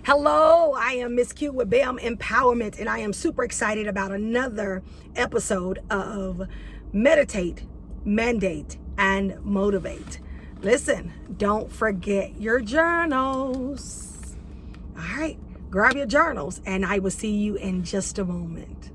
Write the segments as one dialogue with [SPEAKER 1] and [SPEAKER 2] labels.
[SPEAKER 1] Hello, I am Miss Q with BAM Empowerment, and I am super excited about another episode of Meditate, Mandate, and Motivate. Listen, don't forget your journals. All right, grab your journals, and I will see you in just a moment.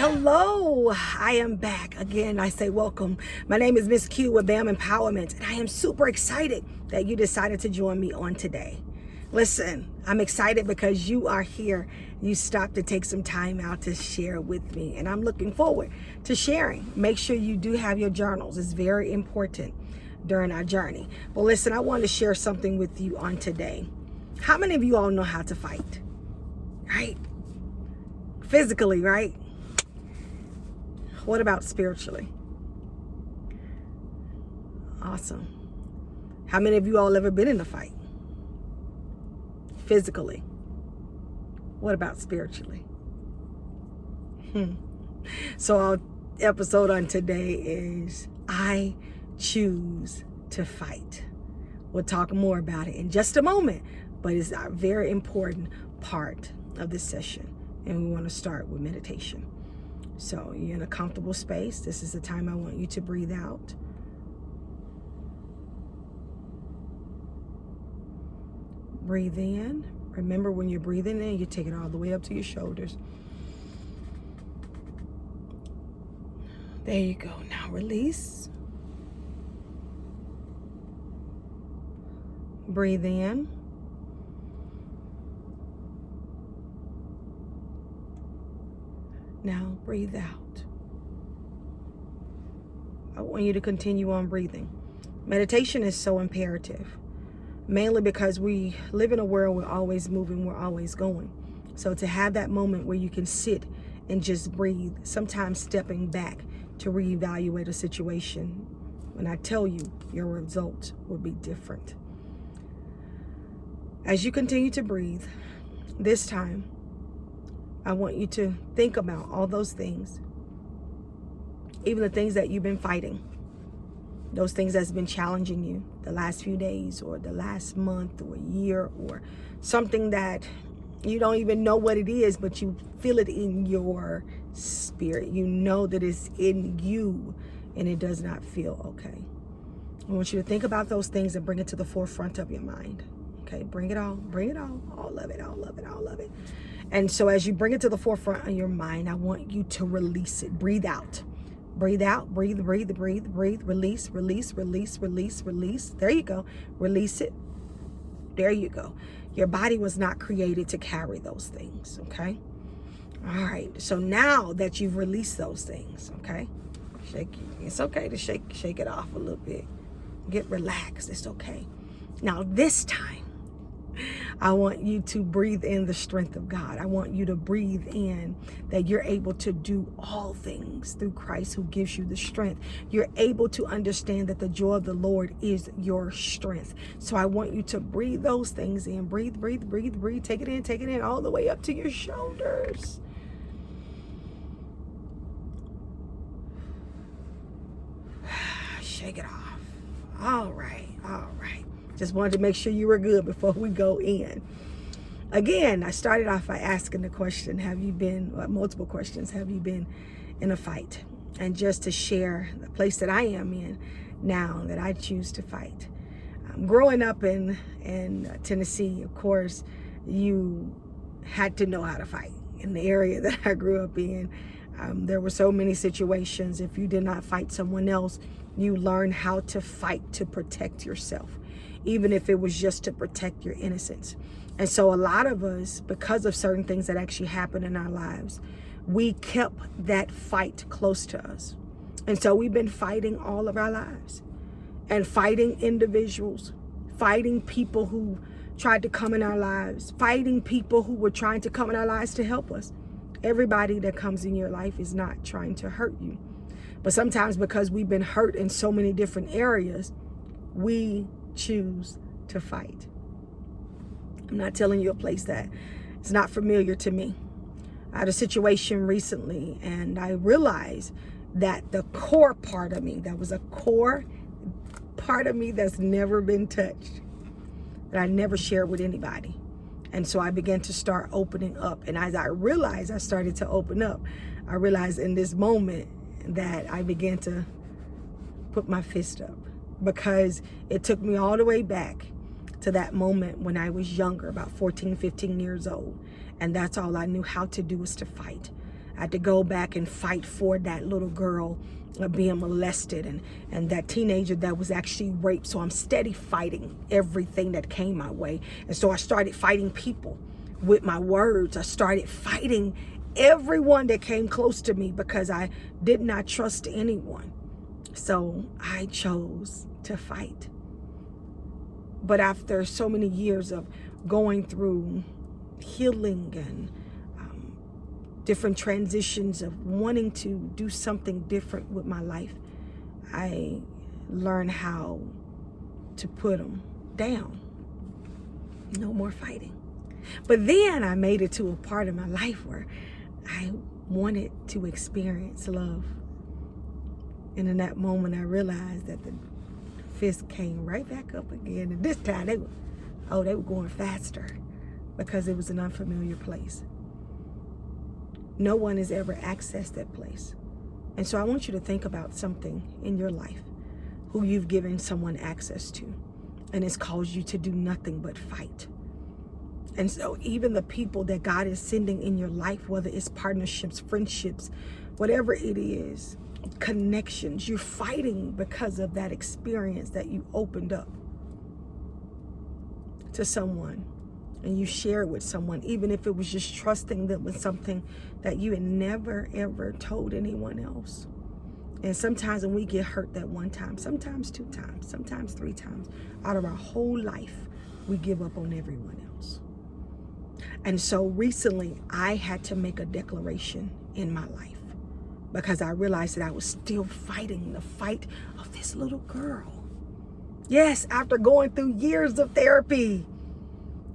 [SPEAKER 1] Hello, I am back again. I say welcome. My name is Miss Q with BAM Empowerment, and I am super excited that you decided to join me on today. Listen, I'm excited because you are here. You stopped to take some time out to share with me, and I'm looking forward to sharing. Make sure you do have your journals. It's very important during our journey. But listen, I want to share something with you on today. How many of you all know how to fight? Right? Physically, right? What about spiritually? Awesome. How many of you all ever been in a fight? Physically. What about spiritually? So our episode on today is I choose to fight. We'll talk more about it in just a moment, but it's a very important part of this session. And we want to start with meditation. So you're in a comfortable space. This is the time I want you to breathe out. Breathe in. Remember, when you're breathing in, you take it all the way up to your shoulders. There you go. Now release. Breathe in. Now breathe out. I want you to continue on breathing. Meditation is so imperative, mainly because we live in a world we're always moving, we're always going. So to have that moment where you can sit and just breathe, sometimes stepping back to reevaluate a situation, when I tell you, your results will be different. As you continue to breathe, this time, I want you to think about all those things, even the things that you've been fighting, those things that's been challenging you the last few days or the last month or year, or something that you don't even know what it is, but you feel it in your spirit. You know that it's in you and it does not feel okay. I want you to think about those things and bring it to the forefront of your mind. Okay, bring it all of it, all of it, all of it. And so as you bring it to the forefront of your mind, I want you to release it. Breathe out. Breathe out. Breathe, breathe, breathe, breathe. Release, release, release, release, release. There you go. Release it. There you go. Your body was not created to carry those things, okay? All right. So now that you've released those things, okay? It's okay to shake it off a little bit. Get relaxed. It's okay. Now this time, I want you to breathe in the strength of God. I want you to breathe in that you're able to do all things through Christ who gives you the strength. You're able to understand that the joy of the Lord is your strength. So I want you to breathe those things in. Breathe, breathe, breathe, breathe. Take it in all the way up to your shoulders. Shake it off. All right. Just wanted to make sure you were good before we go in. Again, I started off by asking the question, multiple questions, have you been in a fight? And just to share the place that I am in now, that I choose to fight. Growing up in Tennessee, of course, you had to know how to fight. In the area that I grew up in, there were so many situations. If you did not fight someone else, you learn how to fight to protect yourself, even if it was just to protect your innocence. And so a lot of us, because of certain things that actually happened in our lives, we kept that fight close to us. And so we've been fighting all of our lives, and fighting individuals, fighting people who tried to come in our lives, fighting people who were trying to come in our lives to help us. Everybody that comes in your life is not trying to hurt you. But sometimes, because we've been hurt in so many different areas, we choose to fight. I'm not telling you a place that is not familiar to me, I had a situation recently, and I realized that the core part of me, that was a core part of me that's never been touched, that I never shared with anybody. And so I began to start opening up. And as I realized I started to open up, I realized in this moment that I began to put my fist up, because it took me all the way back to that moment when I was younger, about 14, 15 years old. And that's all I knew how to do, was to fight. I had to go back and fight for that little girl being molested, and that teenager that was actually raped. So I'm steady fighting everything that came my way. And so I started fighting people with my words. I started fighting everyone that came close to me, because I did not trust anyone. So I chose to fight. But after so many years of going through healing and different transitions of wanting to do something different with my life, I learned how to put them down. No more fighting. But then I made it to a part of my life where I wanted to experience love. And in that moment, I realized that the fist came right back up again. And this time they were going faster, because it was an unfamiliar place. No one has ever accessed that place. And so I want you to think about something in your life who you've given someone access to, and it's caused you to do nothing but fight. And so even the people that God is sending in your life, whether it's partnerships, friendships, whatever it is, connections, you're fighting because of that experience that you opened up to someone. And you share it with someone, even if it was just trusting them with something that you had never, ever told anyone else. And sometimes when we get hurt that one time, sometimes 2 times, sometimes 3 times, out of our whole life, we give up on everyone else. And so recently, I had to make a declaration in my life, because I realized that I was still fighting the fight of this little girl. Yes, after going through years of therapy.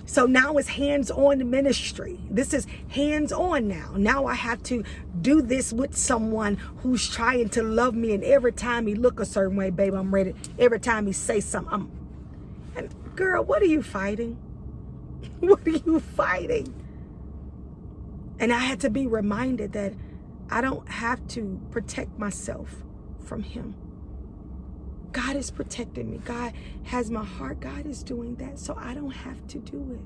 [SPEAKER 1] So now it's hands-on ministry. This is hands-on now. Now I have to do this with someone who's trying to love me. And every time he look a certain way, babe, I'm ready. Every time he say something, and girl, what are you fighting? What are you fighting? And I had to be reminded that I don't have to protect myself from him. God is protecting me. God has my heart. God is doing that. So I don't have to do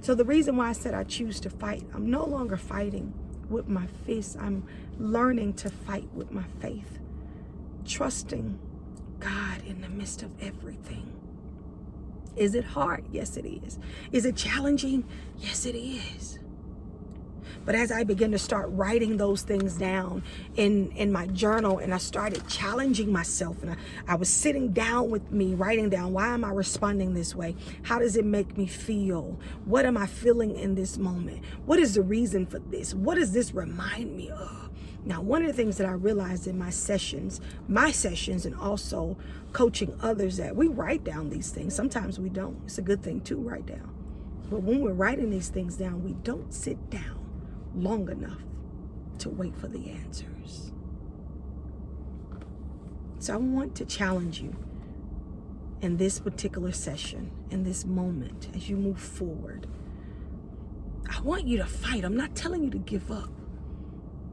[SPEAKER 1] it. So the reason why I said I choose to fight, I'm no longer fighting with my fists. I'm learning to fight with my faith. Trusting God in the midst of everything. Is it hard? Yes, it is. Is it challenging? Yes, it is. But as I began to start writing those things down in my journal, and I started challenging myself, and I was sitting down with me, writing down, why am I responding this way? How does it make me feel? What am I feeling in this moment? What is the reason for this? What does this remind me of? Now, one of the things that I realized in my sessions, and also coaching others, that we write down these things. Sometimes we don't. It's a good thing to write down. But when we're writing these things down, we don't sit down long enough to wait for the answers. So I want to challenge you in this particular session, in this moment, as you move forward. I want you to fight. I'm not telling you to give up,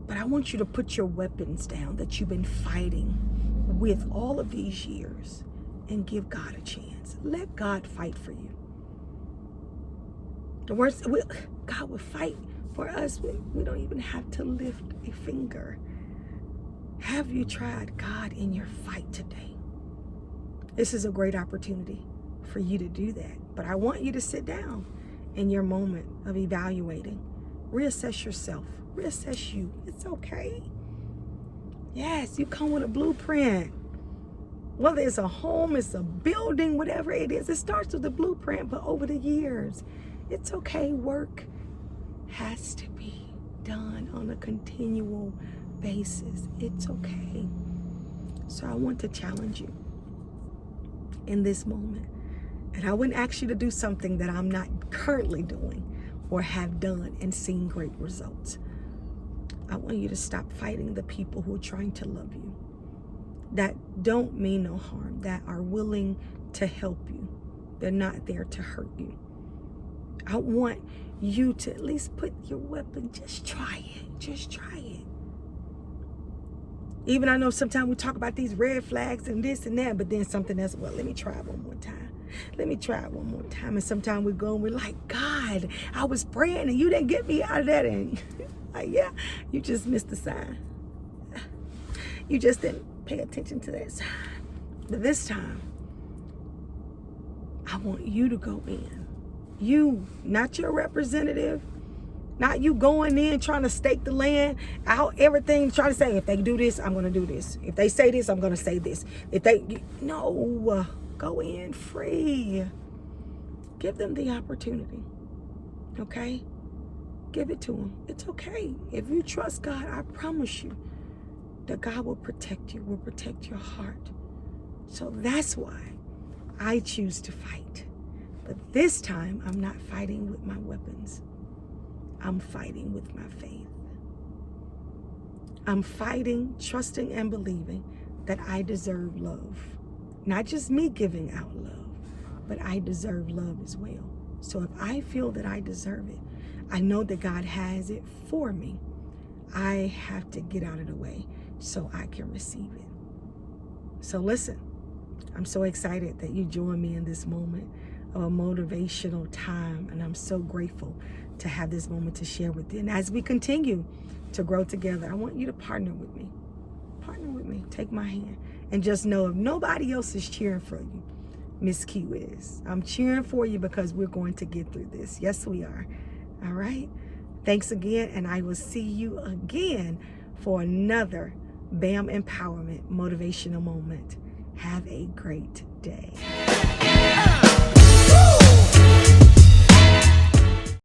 [SPEAKER 1] but I want you to put your weapons down that you've been fighting with all of these years, and give God a chance. Let God fight for you. The words, God will fight for us. We don't even have to lift a finger. Have you tried God in your fight today? This is a great opportunity for you to do that. But I want you to sit down in your moment of evaluating. Reassess yourself. Reassess you. It's okay. Yes, you come with a blueprint. Whether it's a home, it's a building, whatever it is, it starts with a blueprint. But over the years, it's okay. Work has to be done on a continual basis. It's okay. So I want to challenge you in this moment. And I wouldn't ask you to do something that I'm not currently doing, or have done and seen great results. I want you to stop fighting the people who are trying to love you, that don't mean no harm, that are willing to help you. They're not there to hurt you. I want you to at least put your weapon, just try it. Just try it. Even I know sometimes we talk about these red flags and this and that, but then something else, well, let me try it one more time. Let me try it one more time. And sometimes we go and we're like, God, I was praying and you didn't get me out of that. And like, yeah, you just missed the sign. You just didn't pay attention to that sign. But this time, I want you to go in. You, not your representative, not you going in trying to stake the land out, everything, trying to say, if they do this, I'm going to do this. If they say this, I'm going to say this. No, go in free. Give them the opportunity. Okay? Give it to them. It's okay. If you trust God, I promise you that God will protect you, will protect your heart. So that's why I choose to fight. But this time, I'm not fighting with my weapons. I'm fighting with my faith. I'm fighting, trusting, and believing that I deserve love. Not just me giving out love, but I deserve love as well. So if I feel that I deserve it, I know that God has it for me. I have to get out of the way so I can receive it. So listen, I'm so excited that you join me in this moment of a motivational time, and I'm so grateful to have this moment to share with you. And as we continue to grow together, I want you to partner with me. Partner with me. Take my hand. And just know, if nobody else is cheering for you, Miss Q is. I'm cheering for you because we're going to get through this. Yes, we are. All right? Thanks again, and I will see you again for another BAM Empowerment Motivational Moment. Have a great day.